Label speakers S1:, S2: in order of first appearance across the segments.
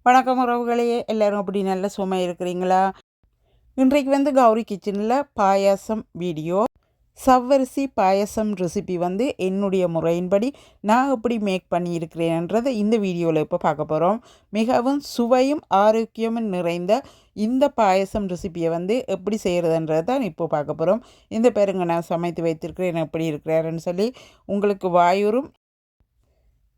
S1: வணக்கம் உறவுகளே, எல்லாரும் அப்படி நல்ல சும்மா இருக்கிறீங்களா? இன்றைக்கு வந்து கௌரி கிச்சனில் பாயாசம் வீடியோ. சவ்வரிசி பாயாசம் ரெசிபி வந்து என்னுடைய முறையின்படி நான் எப்படி மேக் பண்ணியிருக்கிறேன்றதை இந்த வீடியோவில் இப்போ பார்க்க போகிறோம். மிகவும் சுவையும் ஆரோக்கியமும் நிறைந்த இந்த பாயாசம் ரெசிபியை வந்து எப்படி செய்கிறதுன்றதை தான் இப்போ பார்க்க போகிறோம். இந்த பேருங்க நான் சமைத்து வைத்திருக்கிறேன், எப்படி இருக்கிறாருன்னு சொல்லி உங்களுக்கு வாயூரும்.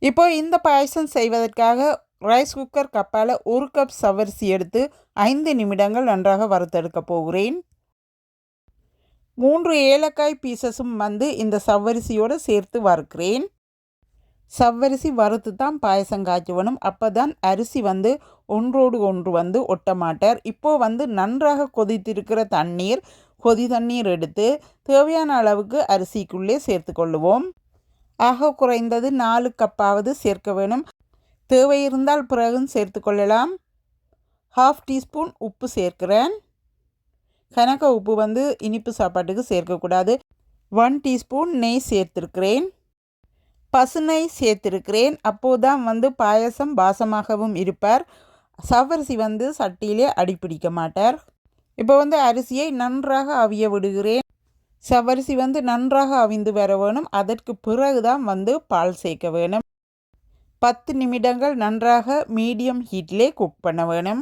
S1: இப்போ இந்த பாயசம் செய்வதற்காக ரைஸ் குக்கர் கப்பால் 1 கப் சவ்வரிசி எடுத்து 5 நிமிடங்கள் நன்றாக வறுத்தெடுக்க போகிறேன். 3 ஏலக்காய் பீசஸும் வந்து இந்த சவ்வரிசியோடு சேர்த்து வறுக்கிறேன். சவ்வரிசி வறுத்து தான் பாயசம் காய்ச்சணும், அப்போ தான் அரிசி வந்து ஒன்றோடு ஒன்று வந்து ஒட்ட மாட்டார். இப்போது வந்து நன்றாக கொதித்திருக்கிற கொதி தண்ணீர் எடுத்து தேவையான அளவுக்கு அரிசிக்குள்ளே சேர்த்து கொள்ளுவோம். ஆக குறைந்தது 4 கப்பாவது சேர்க்க வேணும். தேவை இருந்தால் பிறகும் சேர்த்து கொள்ளலாம். 1/2 டீஸ்பூன் உப்பு சேர்க்கிறேன். கணக்க உப்பு வந்து இனிப்பு சாப்பாட்டுக்கு சேர்க்கக்கூடாது. 1 டீஸ்பூன் நெய் சேர்த்துருக்கிறேன். பசு நெய் சேர்த்துருக்கிறேன். அப்போது தான் வந்து பாயசம் வாசமாகவும் இருப்பார். சவ்வரிசி வந்து சட்டியிலே அடிப்பிடிக்க மாட்டார். இப்போ வந்து அரிசியை நன்றாக அவிய விடுகிறேன். சவ்வரிசி வந்து நன்றாக அவிந்து வர வேணும். அதற்கு பிறகு தான் வந்து பால் சேர்க்க வேணும். 10 நிமிடங்கள் நன்றாக மீடியம் ஹீட்லே குக் பண்ண வேணும்.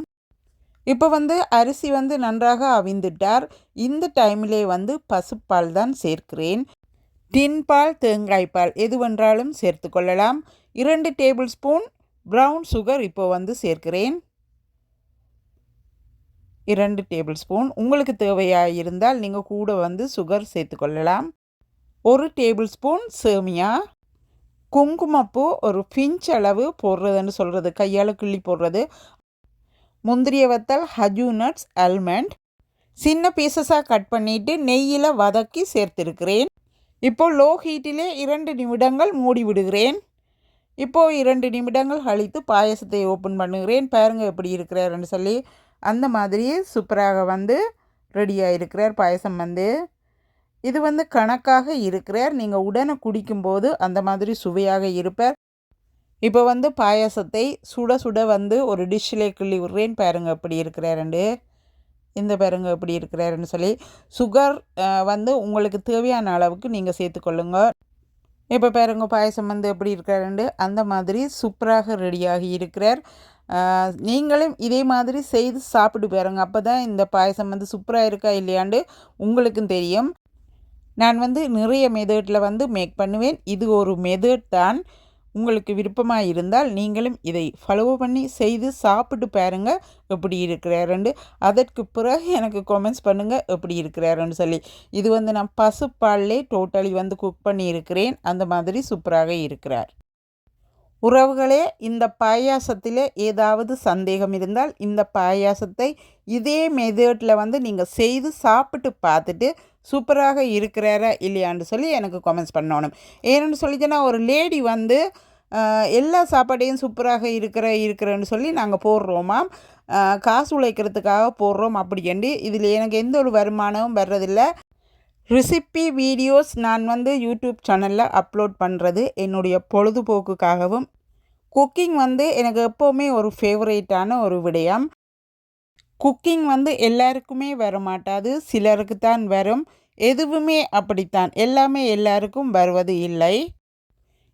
S1: இப்போ வந்து அரிசி வந்து நன்றாக அவிந்துட்டார். இந்த டைமிலே வந்து பசுப்பால் தான் சேர்க்கிறேன். டின்பால், தேங்காய்ப்பால் எதுவென்றாலும் சேர்த்து கொள்ளலாம். 2 டேபிள் ஸ்பூன் ப்ரௌன் சுகர் இப்போ வந்து சேர்க்கிறேன். 2 டேபிள் ஸ்பூன். உங்களுக்கு தேவையாக இருந்தால் நீங்கள் கூட வந்து சுகர் சேர்த்து கொள்ளலாம். 1 டேபிள் ஸ்பூன் சேமியா. குங்குமப்பூ ஒரு பிஞ்ச் அளவு போடுறதுன்னு சொல்கிறது, கையால் கிள்ளி போடுறது. முந்திரிய வத்தல், ஹஜூ நட்ஸ், ஆல்மண்ட் சின்ன பீசஸாக கட் பண்ணிவிட்டு நெய்யில் வதக்கி சேர்த்துருக்கிறேன். இப்போது லோ ஹீட்டிலே 2 நிமிடங்கள் மூடி விடுகிறேன். இப்போது 2 நிமிடங்கள் கழித்து பாயசத்தை ஓப்பன் பண்ணுகிறேன். பாருங்கள் எப்படி இருக்கிறாருன்னு சொல்லி. அந்த மாதிரியே சூப்பராக வந்து ரெடியாக இருக்கிறார் பாயசம் வந்து. இது வந்து கணக்காக இருக்கிறார். நீங்கள் உடனே குடிக்கும்போது அந்த மாதிரி சுவையாக இருப்பார். இப்போ வந்து பாயாசத்தை சுட சுட வந்து ஒரு டிஷ்ஷிலே கிள்ளி விடுறேன். பாருங்க எப்படி இருக்கிறாருண்டு. இந்த பாருங்க எப்படி இருக்கிறாருன்னு சொல்லி. சுகர் வந்து உங்களுக்கு தேவையான அளவுக்கு நீங்கள் சேர்த்துக்கொள்ளுங்க. இப்போ பாருங்க பாயசம் வந்து எப்படி இருக்கிறாருண்டு. அந்த மாதிரி சூப்பராக ரெடியாகி இருக்கிறார். நீங்களும் இதே மாதிரி செய்து சாப்பிட்டு பாருங்க. அப்போ தான் இந்த பாயசம் வந்து சூப்பராக இருக்கா இல்லையாண்டு உங்களுக்கும் தெரியும். நான் வந்து நிறைய மெத்தடில் வந்து மேக் பண்ணுவேன். இது ஒரு மெத்தட் தான். உங்களுக்கு விருப்பமாக இருந்தால் நீங்களும் இதை ஃபாலோ பண்ணி செய்து சாப்பிட்டு பாருங்கள் எப்படி இருக்கிறாருண்டு. அதற்கு பிறகு எனக்கு கமெண்ட்ஸ் பண்ணுங்கள் எப்படி இருக்கிறாருன்னு சொல்லி. இது வந்து நான் பசுப்பாலே டோட்டலி வந்து குக் பண்ணி இருக்கிறேன். அந்த மாதிரி சூப்பராக இருக்கிறார். உறவுகளே, இந்த பாயாசத்தில் ஏதாவது சந்தேகம் இருந்தால் இந்த பாயாசத்தை இதே மெத்தடில் வந்து நீங்கள் செய்து சாப்பிட்டு பார்த்துட்டு சூப்பராக இருக்கிறாரா இல்லையான்னு சொல்லி எனக்கு கமெண்ட்ஸ் பண்ணணும். ஏன்னு சொல்லிச்சுன்னா ஒரு லேடி வந்து எல்லா சாப்பாட்டையும் சூப்பராக இருக்கிறேன்னு சொல்லி நாங்கள் போடுறோமா, காசு உழைக்கிறதுக்காக போடுறோம் அப்படின்ட்டு. இதில் எனக்கு எந்த ஒரு வருமானமும் வர்றதில்லை. ரெசிபி வீடியோஸ் நான் வந்து யூடியூப் சேனலில் அப்லோட் பண்ணுறது என்னுடைய பொழுதுபோக்குக்காகவும். குக்கிங் வந்து எனக்கு எப்போவுமே ஒரு ஃபேவரேட்டான ஒரு விடயம். குக்கிங் வந்து எல்லாருக்குமே வர மாட்டாது, சிலருக்கு தான் வரும். எதுவுமே அப்படித்தான், எல்லாமே எல்லாருக்கும் வருவது இல்லை.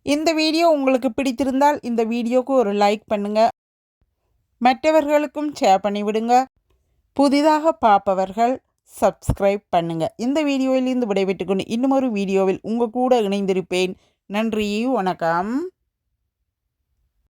S1: இந்த வீடியோ உங்களுக்கு பிடித்திருந்தால் இந்த வீடியோவுக்கு ஒரு லைக் பண்ணுங்கள். மற்றவர்களுக்கும் ஷேர் பண்ணிவிடுங்க. புதிதாக பார்ப்பவர்கள் சப்ஸ்கிரைப் பண்ணுங்கள். இந்த வீடியோவிலிருந்து விடைபெற்றுக்கொண்டு இன்னும் ஒரு வீடியோவில் உங்கள் கூட இணைந்திருப்பேன். நன்றி, வணக்கம்.